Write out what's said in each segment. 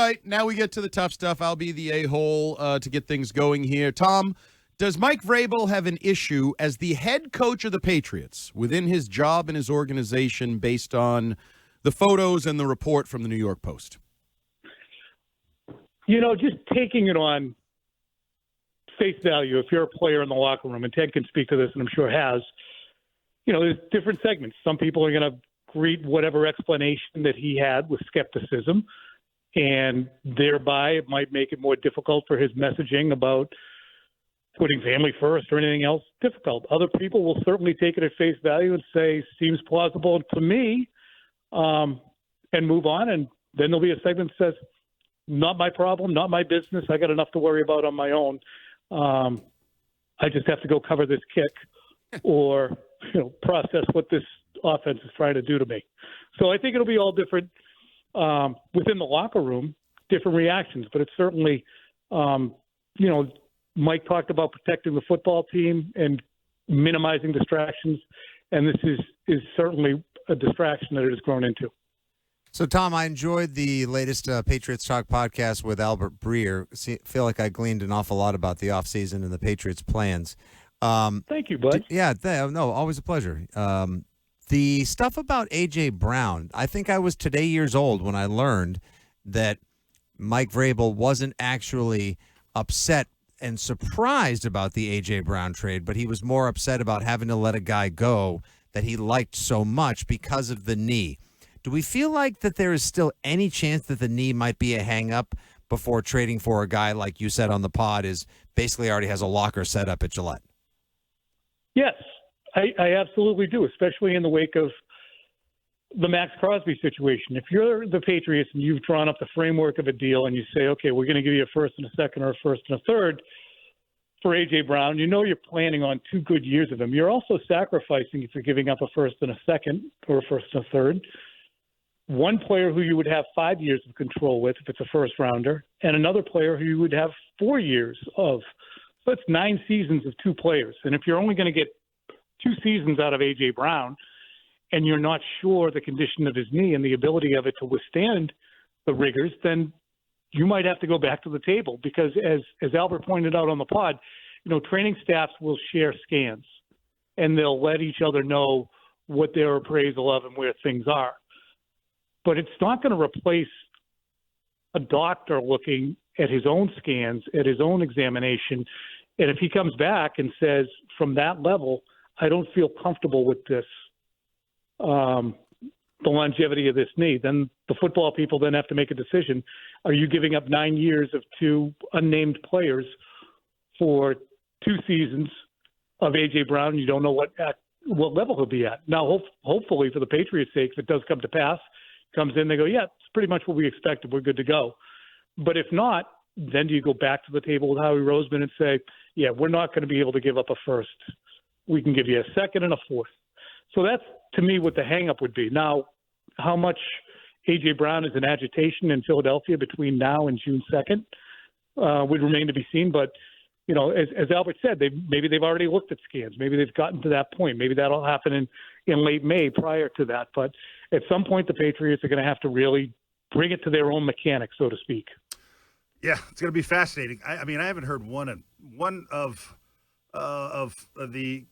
right, now we get to the tough stuff. I'll be the a-hole to get things going here. Tom, does Mike Vrabel have an issue as the head coach of the Patriots within his job and his organization based on the photos and the report from the New York Post? Just taking it on face value, if you're a player in the locker room, and Ted can speak to this and I'm sure has, there's different segments. Some people are going to greet whatever explanation that he had with skepticism, and thereby it might make it more difficult for his messaging about putting family first or anything else difficult. Other people will certainly take it at face value and say, seems plausible to me, and move on. And then there'll be a segment that says, not my problem, not my business. I got enough to worry about on my own. I just have to go cover this kick or, process what this offense is trying to do to me. So I think it'll be all different within the locker room, different reactions. But it's certainly, Mike talked about protecting the football team and minimizing distractions, and this is certainly a distraction that it has grown into. So, Tom, I enjoyed the latest Patriots Talk podcast with Albert Breer. Feel like I gleaned an awful lot about the offseason and the Patriots' plans. Thank you, bud. Always a pleasure. The stuff about A.J. Brown, I think I was today years old when I learned that Mike Vrabel wasn't actually upset and surprised about the A.J. Brown trade, but he was more upset about having to let a guy go that he liked so much because of the knee. Do we feel like that there is still any chance that the knee might be a hang-up before trading for a guy, like you said on the pod, is basically already has a locker set up at Gillette? Yes, I absolutely do, especially in the wake of the Max Crosby situation. If you're the Patriots and you've drawn up the framework of a deal and you say, okay, we're going to give you a first and a second or a first and a third for A.J. Brown, you're planning on 2 good years of him. You're also sacrificing, if you're giving up a first and a second or a first and a third, one player who you would have 5 years of control with if it's a first rounder, and another player who you would have 4 years of. So it's 9 seasons of 2 players. And if you're only going to get 2 seasons out of A.J. Brown and you're not sure the condition of his knee and the ability of it to withstand the rigors, then you might have to go back to the table because as Albert pointed out on the pod, training staffs will share scans and they'll let each other know what their appraisal of and where things are. But it's not going to replace a doctor looking at his own scans, at his own examination. And if he comes back and says, from that level, I don't feel comfortable with this, the longevity of this knee, then the football people then have to make a decision. Are you giving up 9 years of 2 unnamed players for 2 seasons of A.J. Brown? You don't know what level he'll be at. Now, hopefully, for the Patriots' sake, if it does come to pass, comes in, they go, yeah, it's pretty much what we expected. We're good to go. But if not, then do you go back to the table with Howie Roseman and say, yeah, we're not going to be able to give up a first. We can give you a second and a fourth. So that's, to me, what the hang-up would be. Now, how much A.J. Brown is in agitation in Philadelphia between now and June 2nd would remain to be seen. But, as Albert said, maybe they've already looked at scans. Maybe they've gotten to that point. Maybe that'll happen in late May prior to that. But at some point, the Patriots are going to have to really bring it to their own mechanics, so to speak. Yeah, it's going to be fascinating. I haven't heard one of the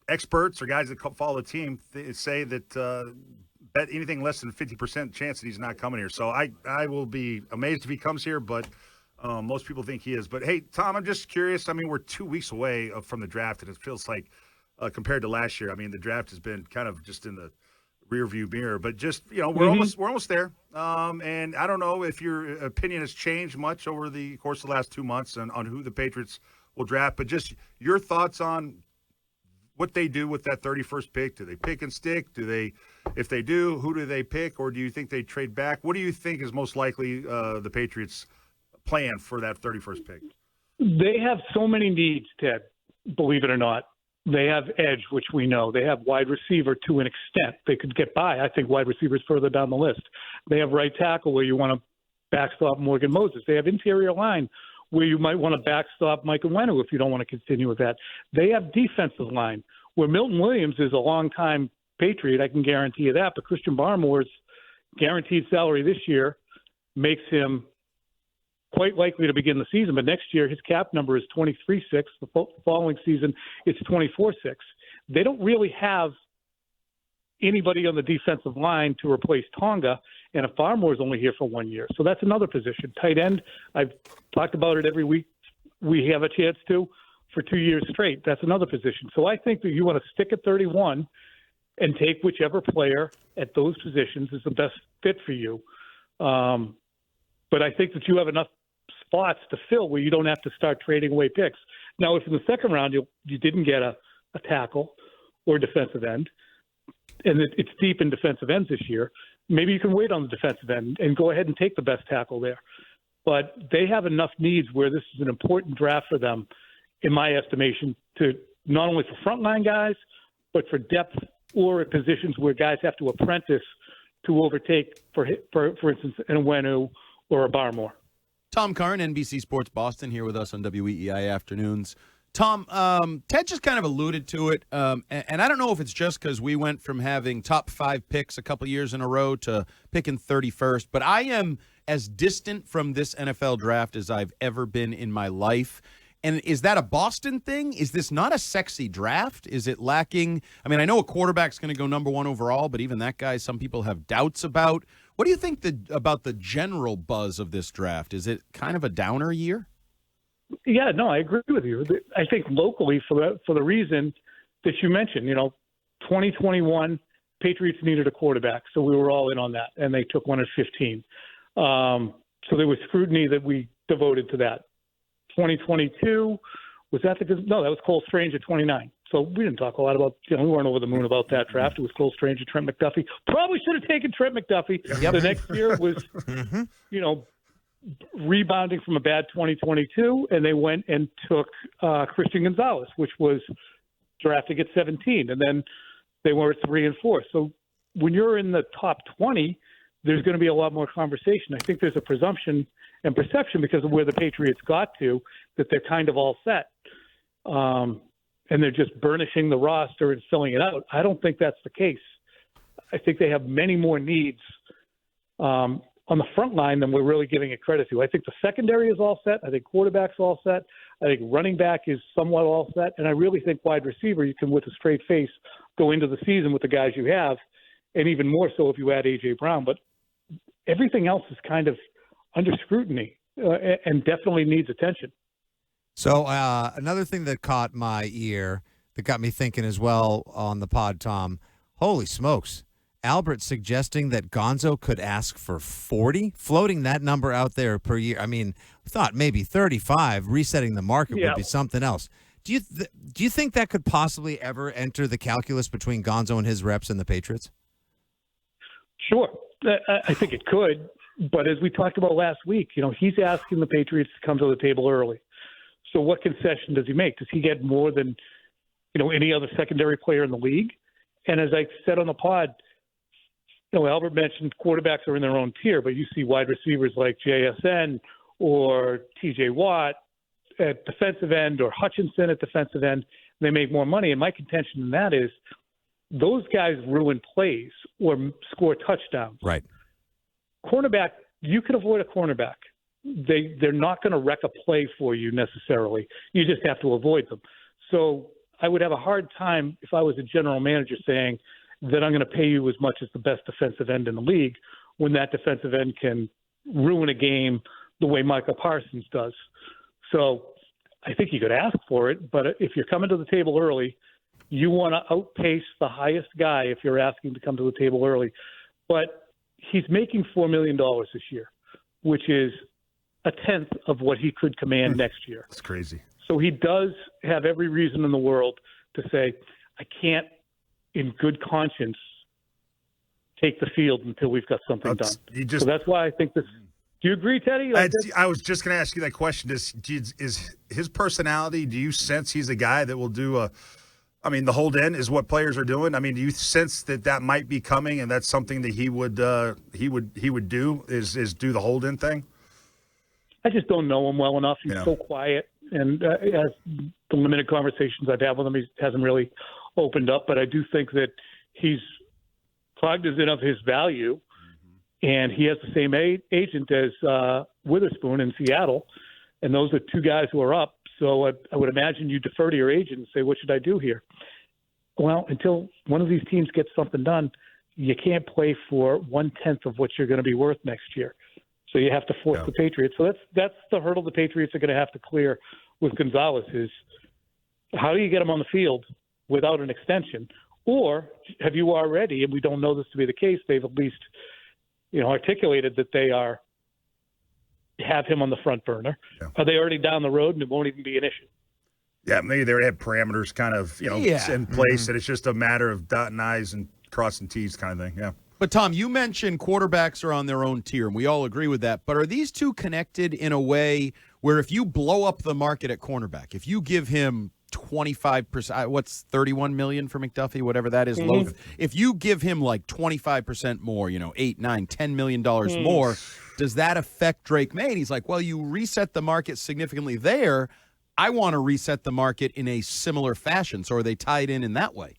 experts or guys that follow the team say that bet anything less than 50% chance that he's not coming here. So I will be amazed if he comes here, but most people think he is. But hey, Tom, I'm just curious. We're 2 weeks away from the draft, and it feels like compared to last year, the draft has been kind of just in the rear view mirror, but just, we're almost there. And I don't know if your opinion has changed much over the course of the last 2 months on who the Patriots will draft, but just your thoughts on what they do with that 31st pick. Do they pick and stick? If they do, who do they pick? Or do you think they trade back? What do you think is most likely the Patriots' plan for that 31st pick? They have so many needs, Ted, believe it or not. They have edge, which we know. They have wide receiver to an extent. They could get by. I think wide receiver's further down the list. They have right tackle where you want to backstop Morgan Moses. They have interior line where you might want to backstop Mike Vrabel if you don't want to continue with that. They have defensive line where Milton Williams is a longtime Patriot. I can guarantee you that. But Christian Barmore's guaranteed salary this year makes him quite likely to begin the season. But next year, his cap number is 23.6. The following season, it's 24.6. They don't really have anybody on the defensive line to replace Tonga, and Farmore's only here for 1 year. So that's another position. Tight end, I've talked about it every week. We have a chance to for 2 years straight. That's another position. So I think that you want to stick at 31 and take whichever player at those positions is the best fit for you. But I think that you have enough spots to fill where you don't have to start trading away picks. Now, if in the second round you didn't get a tackle or defensive end, and it's deep in defensive ends this year, maybe you can wait on the defensive end and go ahead and take the best tackle there. But they have enough needs where this is an important draft for them, in my estimation, to not only for frontline guys, but for depth or at positions where guys have to apprentice to overtake, for instance, an Uwenu or a Barmore. Tom Curran, NBC Sports Boston, here with us on WEEI Afternoons. Tom, Ted just kind of alluded to it, and I don't know if it's just because we went from having top 5 picks a couple years in a row to picking 31st, but I am as distant from this NFL draft as I've ever been in my life. And is that a Boston thing? Is this not a sexy draft? Is it lacking? I mean, I know a quarterback's going to go number 1 overall, but even that guy, some people have doubts about. What do you think about the general buzz of this draft? Is it kind of a downer year? Yeah, no, I agree with you. I think locally, for the reason that you mentioned, 2021, Patriots needed a quarterback, so we were all in on that, and they took one at 15. So there was scrutiny that we devoted to that. 2022, was that no, that was Cole Strange at 29. So we didn't talk a lot about, we weren't over the moon about that draft. It was Cole Strange and Trent McDuffie. Probably should have taken Trent McDuffie. Yep. The next year was, rebounding from a bad 2022, and they went and took Christian Gonzalez, which was drafted at 17, and then they were at 3 and 4. So when you're in the top 20, there's going to be a lot more conversation. I think there's a presumption and perception because of where the Patriots got to that they're kind of all set, and they're just burnishing the roster and filling it out. I don't think that's the case. I think they have many more needs on the front line than we're really giving it credit to. I think the secondary is all set. I think quarterback's all set. I think running back is somewhat all set. And I really think wide receiver, you can, with a straight face, go into the season with the guys you have, and even more so if you add A.J. Brown. But everything else is kind of under scrutiny and definitely needs attention. So another thing that caught my ear, that got me thinking as well on the pod, Tom, holy smokes. Albert suggesting that Gonzo could ask for 40, floating that number out there per year. I mean, we thought maybe 35, resetting the market would be something else. Do you think that could possibly ever enter the calculus between Gonzo and his reps and the Patriots? Sure. I think it could. But as we talked about last week, he's asking the Patriots to come to the table early. So what concession does he make? Does he get more than, any other secondary player in the league? And as I said on the pod, Albert mentioned quarterbacks are in their own tier, but you see wide receivers like JSN or TJ Watt at defensive end or Hutchinson at defensive end. They make more money. And my contention in that is those guys ruin plays or score touchdowns. Right. Cornerback, you can avoid a cornerback. They're not going to wreck a play for you necessarily. You just have to avoid them. So I would have a hard time if I was a general manager saying that I'm going to pay you as much as the best defensive end in the league when that defensive end can ruin a game the way Micah Parsons does. So I think you could ask for it, but if you're coming to the table early, you want to outpace the highest guy if you're asking to come to the table early. But he's making $4 million this year, which is a tenth of what he could command next year. That's crazy. So he does have every reason in the world to say, I can't, in good conscience, take the field until we've got something done. So that's why I think this. Do you agree, Teddy? I was just going to ask you that question. Is his personality, do you sense he's a guy that will do the hold in is what players are doing? I mean, do you sense that might be coming and that's something that he would do is do the hold in thing? I just don't know him well enough. He's so quiet, and as the limited conversations I've had with him, he hasn't really opened up. But I do think that he's cognizant of his value, and he has the same agent as Witherspoon in Seattle, and those are two guys who are up. So I would imagine you defer to your agent and say, what should I do here? Well, until one of these teams gets something done, you can't play for 1/10 of what you're going to be worth next year. So you have to force the Patriots. So that's the hurdle the Patriots are going to have to clear with Gonzalez is how do you get him on the field without an extension? Or have you already, and we don't know this to be the case, they've at least articulated that they have him on the front burner. Yeah. Are they already down the road and it won't even be an issue? Yeah, maybe they already have parameters kind of in place, and it's just a matter of dotting I's and crossing T's kind of thing. Yeah. But, Tom, you mentioned quarterbacks are on their own tier, and we all agree with that. But are these two connected in a way where if you blow up the market at cornerback, if you give him 25%, what's $31 million for McDuffie, whatever that is, low, if you give him like 25% more, $8, $9, $10 million more, does that affect Drake May? And he's like, well, you reset the market significantly there. I want to reset the market in a similar fashion. So are they tied in that way?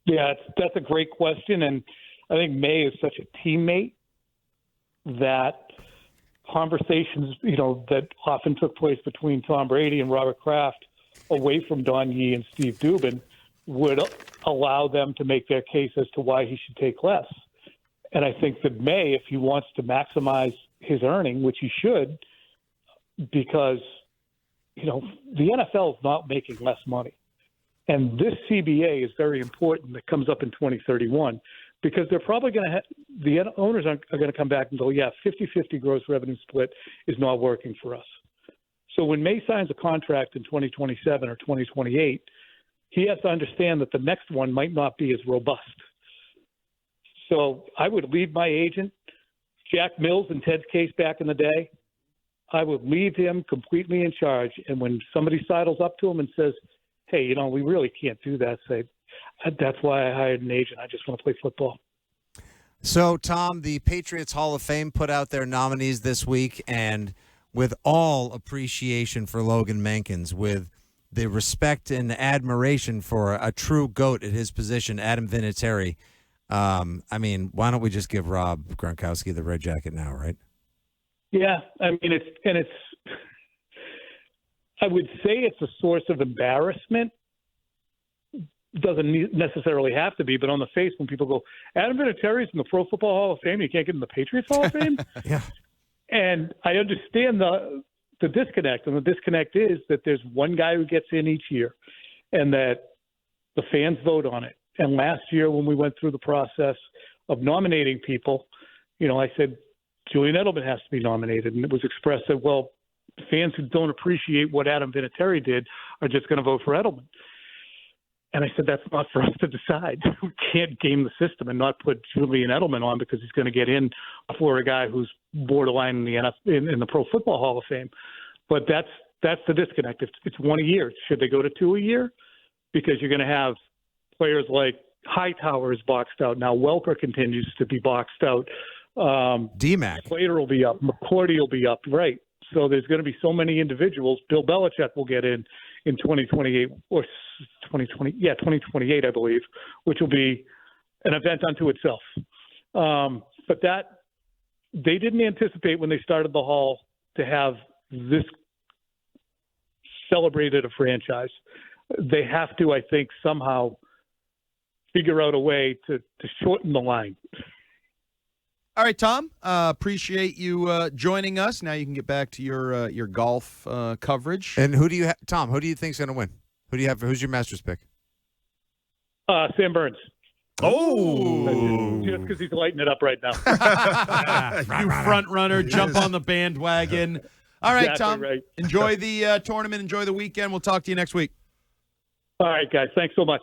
Yeah, that's a great question, and I think May is such a teammate that conversations, that often took place between Tom Brady and Robert Kraft away from Don Yee and Steve Dubin would allow them to make their case as to why he should take less. And I think that May, if he wants to maximize his earning, which he should, because, the NFL is not making less money. And this CBA is very important that comes up in 2031 because they're probably going to the owners are going to come back and go, 50-50 gross revenue split is not working for us. So when May signs a contract in 2027 or 2028, he has to understand that the next one might not be as robust. So I would leave my agent, Jack Mills in Ted's case back in the day, I would leave him completely in charge. And when somebody sidles up to him and says, hey, we really can't do that, say, that's why I hired an agent. I just want to play football. So, Tom, the Patriots Hall of Fame put out their nominees this week, and with all appreciation for Logan Mankins, with the respect and admiration for a true GOAT at his position, Adam Vinatieri, why don't we just give Rob Gronkowski the red jacket now, right? Yeah, I would say it's a source of embarrassment. Doesn't necessarily have to be, but on the face, when people go, Adam Vinatieri's in the Pro Football Hall of Fame, you can't get in the Patriots Hall of Fame? Yeah. And I understand the disconnect, and the disconnect is that there's one guy who gets in each year, and that the fans vote on it. And last year, when we went through the process of nominating people, I said Julian Edelman has to be nominated, and it was expressed that, well, fans who don't appreciate what Adam Vinatieri did are just going to vote for Edelman. And I said, that's not for us to decide. We can't game the system and not put Julian Edelman on because he's going to get in before a guy who's borderline in the Pro Football Hall of Fame. But that's the disconnect. It's one a year. Should they go to two a year? Because you're going to have players like Hightower is boxed out. Now Welker continues to be boxed out. D-Mac. Slater will be up. McCourty will be up. Right. So there's going to be so many individuals. Bill Belichick will get in 2028 or 2028, I believe, which will be an event unto itself. But that they didn't anticipate when they started the Hall to have this celebrated a franchise. They have to, I think, somehow figure out a way to shorten the line. All right, Tom. Appreciate you joining us. Now you can get back to your golf coverage. And Tom? Who do you think's going to win? Who do you have? Who's your Masters pick? Sam Burns. Oh, just because he's lighting it up right now. You front runner, jump on the bandwagon. All right, exactly Tom. Right. Enjoy the tournament. Enjoy the weekend. We'll talk to you next week. All right, guys. Thanks so much.